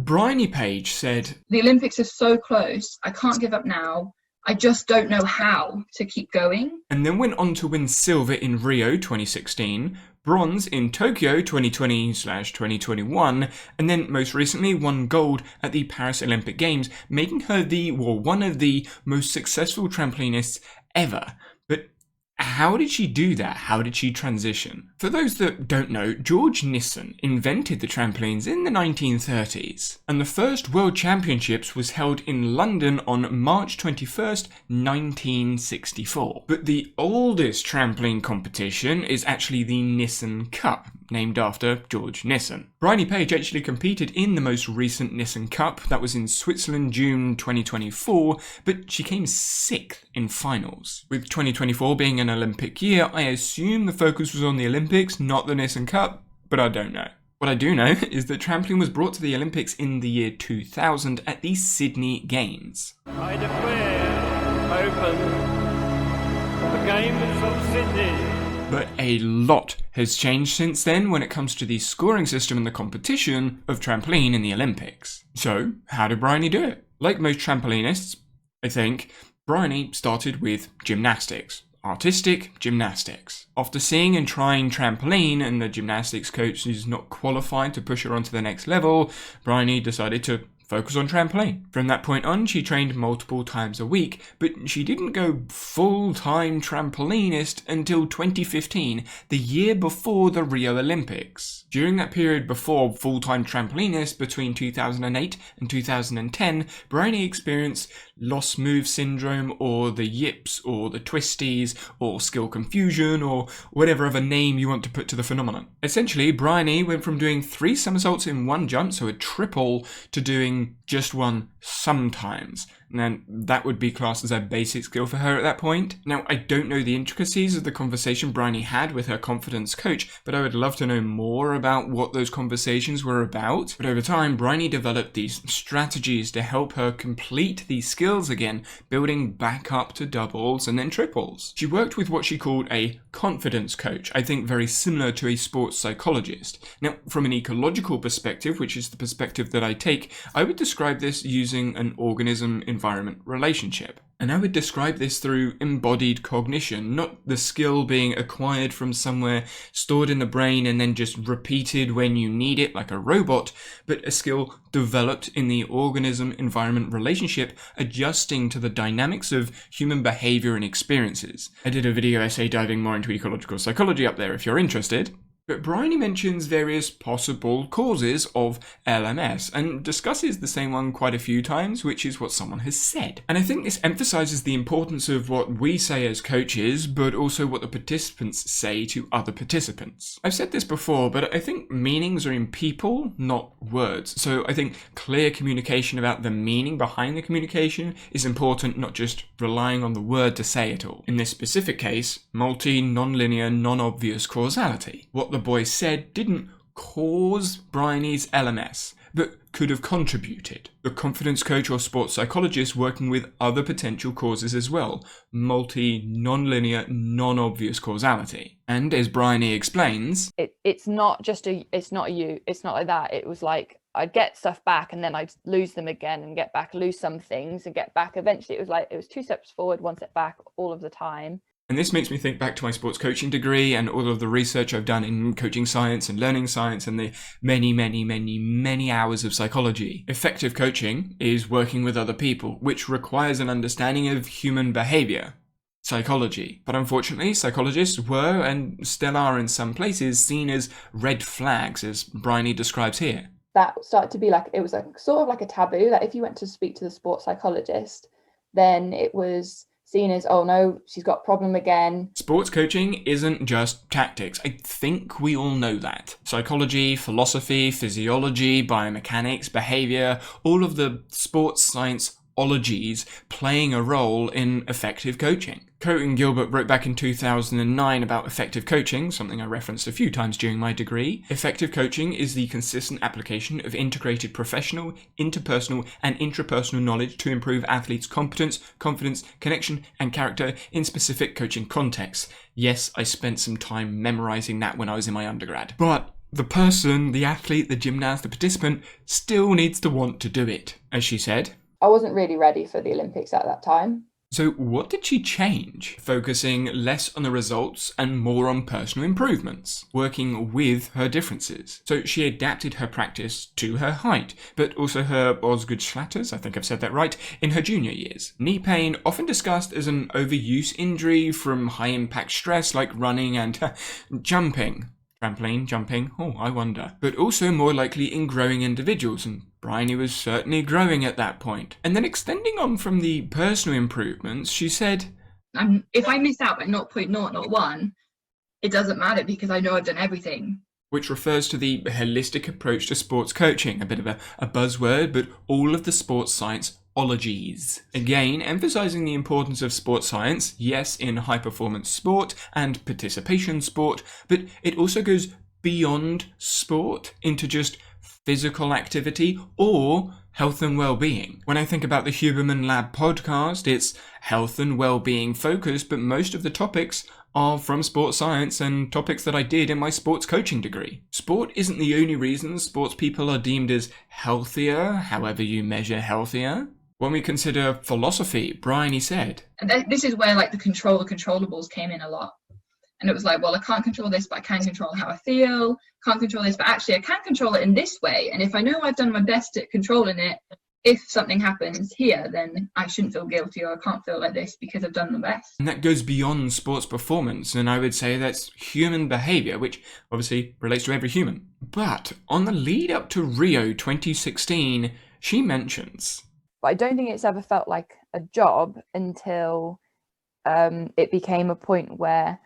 Bryony Page said, "The Olympics are so close, I can't give up now. I just don't know how to keep going." And then went on to win silver in Rio 2016, bronze in Tokyo 2020/2021, and then most recently won gold at the Paris Olympic Games, making her one of the most successful trampolinists ever. But how did she do that? How did she transition? For those that don't know, George Nissen invented the trampolines in the 1930s, and the first World Championships was held in London on March 21st, 1964. But the oldest trampoline competition is actually the Nissen Cup, named after George Nissen. Bryony Page actually competed in the most recent Nissen Cup, that was in Switzerland, June 2024, but she came 6th in finals. With 2024 being an Olympic year, I assume the focus was on the Olympics, not the Nissen Cup, but I don't know. What I do know is that trampoline was brought to the Olympics in the year 2000 at the Sydney Games. I declare open the Games of Sydney. But a lot has changed since then when it comes to the scoring system and the competition of trampoline in the Olympics. So, how did Bryony do it? Like most trampolinists, I think, Bryony started with gymnastics. Artistic gymnastics. After seeing and trying trampoline and the gymnastics coach is not qualified to push her onto the next level, Bryony decided to focus on trampoline. From that point on, she trained multiple times a week, but she didn't go full-time trampolinist until 2015, the year before the Rio Olympics. During that period before full-time trampolinist, between 2008 and 2010, Bryony experienced lost move syndrome, or the yips, or the twisties, or skill confusion, or whatever other name you want to put to the phenomenon. Essentially, Bryony went from doing 3 somersaults in one jump, so a triple, to doing just one sometimes. And that would be classed as a basic skill for her at that point. Now, I don't know the intricacies of the conversation Bryony had with her confidence coach, but I would love to know more about what those conversations were about. But over time, Bryony developed these strategies to help her complete these skills again, building back up to doubles and then triples. She worked with what she called a confidence coach, I think very similar to a sports psychologist. Now, from an ecological perspective, which is the perspective that I take, I would describe this using an organism-environment relationship. And I would describe this through embodied cognition, not the skill being acquired from somewhere, stored in the brain and then just repeated when you need it like a robot, but a skill developed in the organism-environment relationship, adjusting to the dynamics of human behavior and experiences. I did a video essay diving more into ecological psychology up there if you're interested. But Bryony mentions various possible causes of LMS and discusses the same one quite a few times, which is what someone has said. And I think this emphasizes the importance of what we say as coaches, but also what the participants say to other participants. I've said this before, but I think meanings are in people, not words. So I think clear communication about the meaning behind the communication is important, not just relying on the word to say it all. In this specific case, non-linear, non-obvious causality. What the boy said didn't cause Bryony's LMS, but could have contributed. The confidence coach or sports psychologist working with other potential causes as well. Non-linear, non-obvious causality. And as Bryony explains, it's not like that. It was like I'd get stuff back and then I'd lose them again and get back, lose some things and get back. Eventually it was 2 steps forward, 1 step back all of the time. And this makes me think back to my sports coaching degree and all of the research I've done in coaching science and learning science and the many hours of psychology. Effective coaching is working with other people, which requires an understanding of human behavior, psychology. But unfortunately, psychologists were and still are in some places seen as red flags, as Bryony describes here. That started to be like, it was sort of like a taboo, that if you went to speak to the sports psychologist, then it was seen as, oh no, she's got a problem again. Sports coaching isn't just tactics. I think we all know that. Psychology, philosophy, physiology, biomechanics, behavior, all of the sports science ologies playing a role in effective coaching. Coates Gilbert wrote back in 2009 about effective coaching, something I referenced a few times during my degree. Effective coaching is the consistent application of integrated professional, interpersonal, and intrapersonal knowledge to improve athletes' competence, confidence, connection, and character in specific coaching contexts. Yes, I spent some time memorizing that when I was in my undergrad. But the person, the athlete, the gymnast, the participant still needs to want to do it, as she said. I wasn't really ready for the Olympics at that time. So what did she change? Focusing less on the results and more on personal improvements, working with her differences. So she adapted her practice to her height, but also her Osgood Schlatters, I think I've said that right, in her junior years. Knee pain, often discussed as an overuse injury from high impact stress like running and jumping. Trampoline, jumping, I wonder. But also more likely in growing individuals, and Bryony was certainly growing at that point. And then extending on from the personal improvements, she said, if I miss out by 0.001, it doesn't matter because I know I've done everything. Which refers to the holistic approach to sports coaching, a bit of a buzzword, but all of the sports science ologies. Again, emphasizing the importance of sports science, yes, in high-performance sport and participation sport, but it also goes beyond sport into just physical activity or health and well-being. When I think about the Huberman Lab podcast, it's health and well-being focused, but most of the topics are from sports science and topics that I did in my sports coaching degree. Sport isn't the only reason sports people are deemed as healthier, however you measure healthier. When we consider philosophy, Bryony said, and this is where like the controllables came in a lot. And it was like, well, I can't control this, but I can control how I feel. Can't control this, but actually I can control it in this way. And if I know I've done my best at controlling it, if something happens here, then I shouldn't feel guilty, or I can't feel like this because I've done the best. And that goes beyond sports performance, and I would say that's human behaviour, which obviously relates to every human. But on the lead up to Rio 2016, she mentions, but I don't think it's ever felt like a job until it became a point where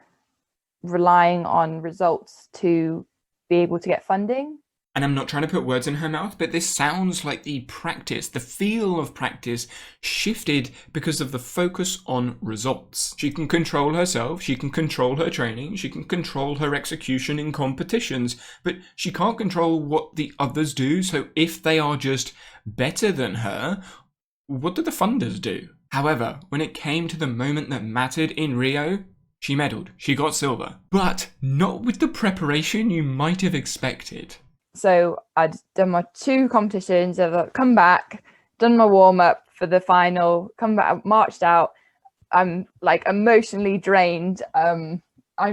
relying on results to be able to get funding. And I'm not trying to put words in her mouth, but this sounds like the feel of practice shifted because of the focus on results. She can control herself, she can control her training, she can control her execution in competitions, but she can't control what the others do. So if they are just better than her, what do the funders do? However, when it came to the moment that mattered in Rio, she medalled, she got silver, but not with the preparation you might have expected. So I'd done my 2 competitions, I've come back, done my warm-up for the final, come back, marched out. I'm like emotionally drained. I'm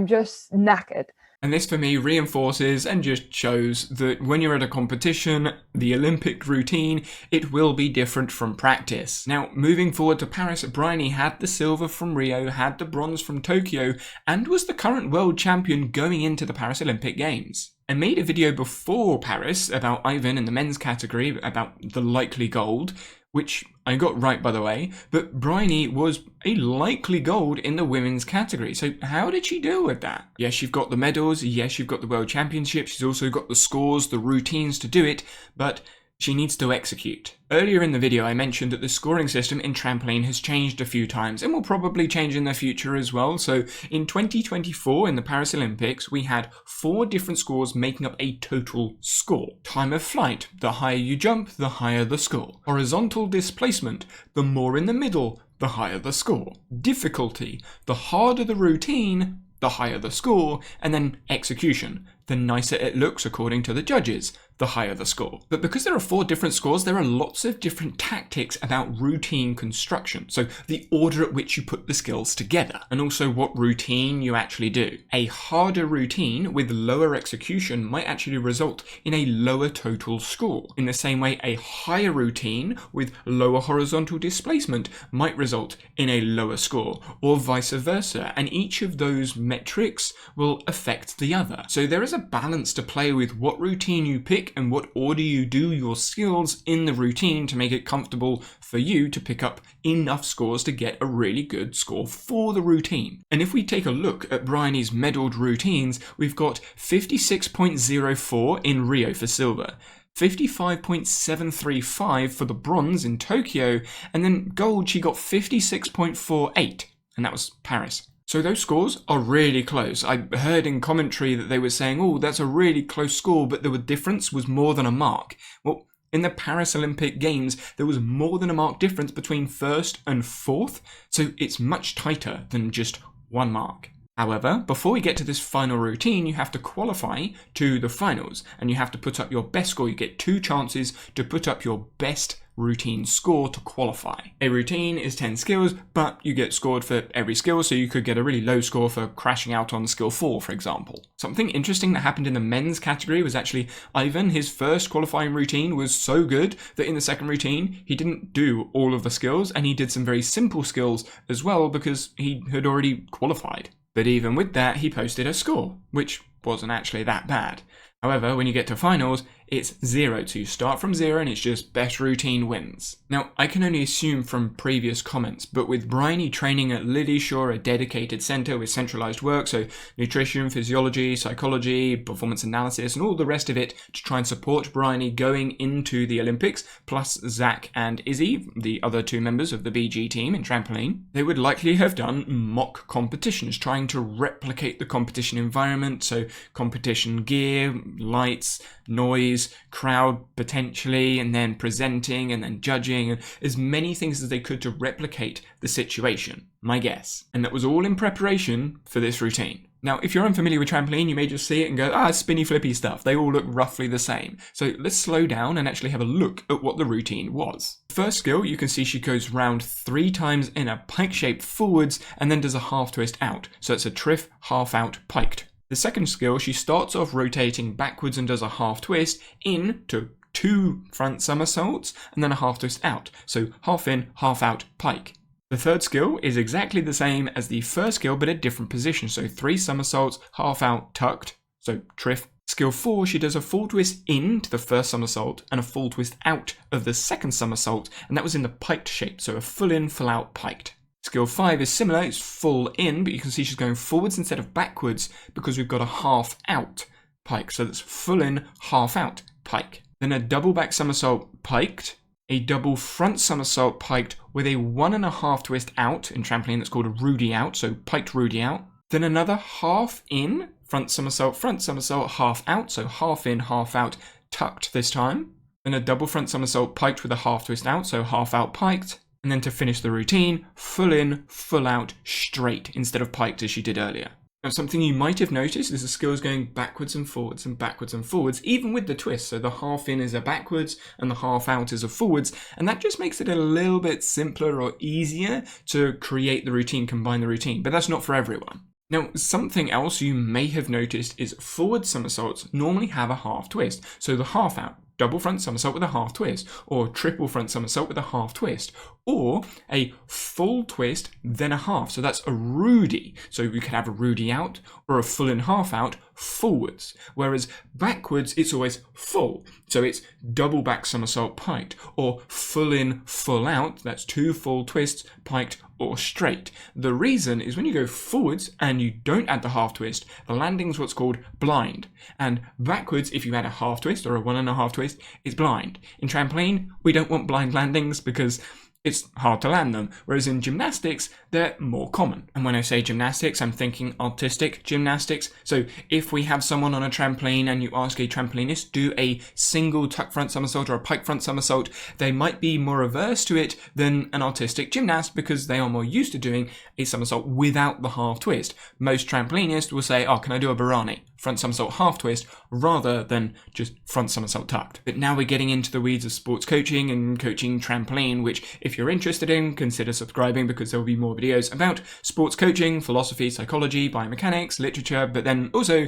just knackered. And this for me reinforces and just shows that when you're at a competition, the Olympic routine, it will be different from practice. Now, moving forward to Paris, Bryony had the silver from Rio, had the bronze from Tokyo, and was the current world champion going into the Paris Olympic Games. I made a video before Paris about Ivan in the men's category, about the likely gold, which I got right, by the way, but Bryony was a likely gold in the women's category. So how did she deal with that? Yes, you've got the medals, yes, you've got the World Championships, she's also got the scores, the routines to do it, but she needs to execute. Earlier in the video, I mentioned that the scoring system in trampoline has changed a few times and will probably change in the future as well. So in 2024, in the Paris Olympics, we had 4 different scores making up a total score. Time of flight, the higher you jump, the higher the score. Horizontal displacement, the more in the middle, the higher the score. Difficulty, the harder the routine, the higher the score. And then execution, the nicer it looks according to the judges, the higher the score. But because there are 4 different scores, there are lots of different tactics about routine construction. So the order at which you put the skills together, and also what routine you actually do. A harder routine with lower execution might actually result in a lower total score. In the same way, a higher routine with lower horizontal displacement might result in a lower score, or vice versa. And each of those metrics will affect the other. So there is a balance to play with what routine you pick and what order you do your skills in the routine to make it comfortable for you to pick up enough scores to get a really good score for the routine. And if we take a look at Bryony's medalled routines, we've got 56.04 in Rio for silver, 55.735 for the bronze in Tokyo, and then gold she got 56.48, and that was Paris. So those scores are really close. I heard in commentary that they were saying, oh, that's a really close score, but the difference was more than a mark. Well, in the Paris Olympic Games, there was more than a mark difference between first and fourth, so it's much tighter than just 1 mark. However, before we get to this final routine, you have to qualify to the finals, and you have to put up your best score. You get 2 chances to put up your best routine score to qualify. A routine is 10 skills, but you get scored for every skill, so you could get a really low score for crashing out on skill 4, for example. Something interesting that happened in the men's category was actually Ivan, his first qualifying routine was so good that in the second routine, he didn't do all of the skills, and he did some very simple skills as well because he had already qualified. But even with that, he posted a score, which wasn't actually that bad. However, when you get to finals, it's 0. So you start from 0 and it's just best routine wins. Now, I can only assume from previous comments, but with Bryony training at Lilleshore, a dedicated centre with centralised work, so nutrition, physiology, psychology, performance analysis, and all the rest of it to try and support Bryony going into the Olympics, plus Zach and Izzy, the other 2 members of the BG team in trampoline, they would likely have done mock competitions, trying to replicate the competition environment, so competition gear, lights, noise, crowd potentially, and then presenting and then judging, and as many things as they could to replicate the situation, my guess. And that was all in preparation for this routine. Now, if you're unfamiliar with trampoline, you may just see it and go, spinny flippy stuff. They all look roughly the same. So let's slow down and actually have a look at what the routine was. First skill, you can see she goes round 3 times in a pike shape forwards and then does a half twist out. So it's a triff, half out, piked. The second skill, she starts off rotating backwards and does a half twist in to 2 front somersaults and then a half twist out. So half in, half out, pike. The third skill is exactly the same as the first skill but a different position. So 3 somersaults, half out, tucked. So triff. Skill 4, she does a full twist in to the first somersault and a full twist out of the second somersault, and that was in the piked shape. So a full in, full out, piked. Skill 5 is similar, it's full in, but you can see she's going forwards instead of backwards because we've got a half out pike. So that's full in, half out pike. Then a double back somersault piked, a double front somersault piked with a 1.5 twist out in trampoline that's called a Rudy out, so piked Rudy out. Then another half in, front somersault, half out, so half in, half out, tucked this time. Then a double front somersault piked with a half twist out, so half out piked. And then to finish the routine, full in, full out, straight, instead of piked as she did earlier. Now, something you might have noticed is the skills going backwards and forwards and backwards and forwards, even with the twist. So the half in is a backwards and the half out is a forwards. And that just makes it a little bit simpler or easier to create the routine, combine the routine. But that's not for everyone. Now, something else you may have noticed is forward somersaults normally have a half twist. So the half out, double front somersault with a half twist, or triple front somersault with a half twist, or a full twist, then a half. So that's a Rudy. So we could have a Rudy out or a full in half out forwards. Whereas backwards, it's always full. So it's double back somersault piked, or full in, full out. That's 2 full twists, piked or straight. The reason is when you go forwards and you don't add the half twist, the landing's what's called blind. And backwards, if you add a half twist or a 1.5 twist, it's blind. In trampoline, we don't want blind landings because it's hard to land them, whereas in gymnastics, they're more common. And when I say gymnastics, I'm thinking artistic gymnastics. So if we have someone on a trampoline and you ask a trampolinist, do a single tuck front somersault or a pike front somersault, they might be more averse to it than an artistic gymnast because they are more used to doing a somersault without the half twist. Most trampolinists will say, can I do a Bryony? Front somersault half twist rather than just front somersault tucked. But now we're getting into the weeds of sports coaching and coaching trampoline, which if you're interested in, consider subscribing because there will be more videos about sports coaching, philosophy, psychology, biomechanics, literature, but then also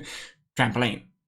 trampoline.